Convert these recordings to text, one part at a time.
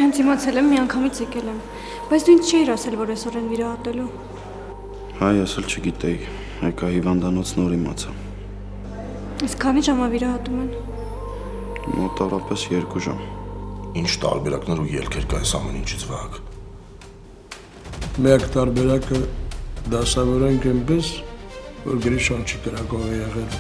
հենց իմացել եմ, միանգամից եկել եմ, բայց դու ինձ չէիր ասել, որ այսօր են վիրահատելու։ Հայ, ես էլ չգիտեի, եկա հիվանդանոց նոր իմացա։ Իսկ քանի ժամա վիրահատում են։ Մոտավորապես 2 ժամ։ Ինչ տարբերակներ ու ելքեր կա այս ամեն ինչից Վահագ։ Մեկ տարբերակը դասավորենք այնպես, որ Գրիշան չի կրակով է եղել։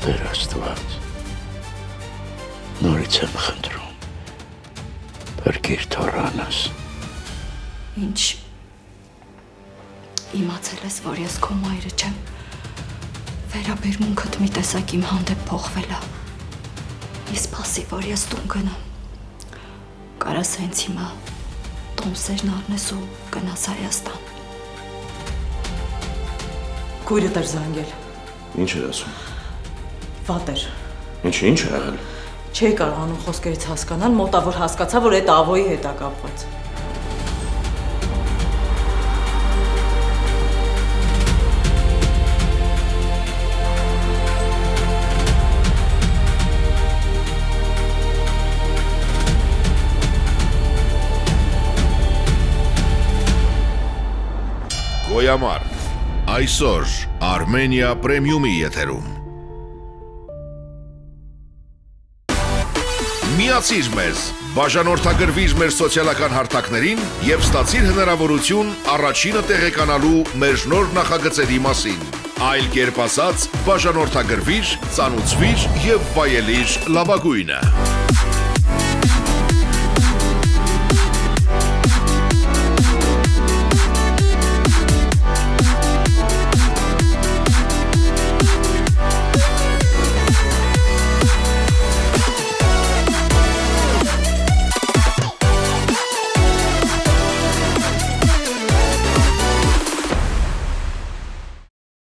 Տեր Աստված, նորից եմ խնդրում, բրկիր թորանս։ Ինչ իմացել ես, որ ես քո մայրը չեմ, վերաբերմունքդ մի տեսակ իմ հանդեպ փոխվել է, ես սպասի, որ ես տուն գնամ, կարաս հենց հիմա տոմսերն առնես ու գնաս Հայաստան։ Քույրդ էր զանգել։ Ինչ էր ասում։ Վատ էր։ Ինչ է եղել։ Չէի կարողանում խոսքերից հասկանալ, մոտավոր հասկացա, որ այդ աղոյի հետ է կապված։ Գոյամար, այսօր Armenia Premium-ի եթերում։ Միացիր մեզ, բաժանորդագրվիր մեր սոցիալական հարթակներին և ստացիր հնարավորություն առաջինը տեղեկանալու մեր նոր նախագծերի մասին։ Այլ կերպ ասած, բաժանորդագրվիր, ծանուցվիր և վայելիր լավագույնը։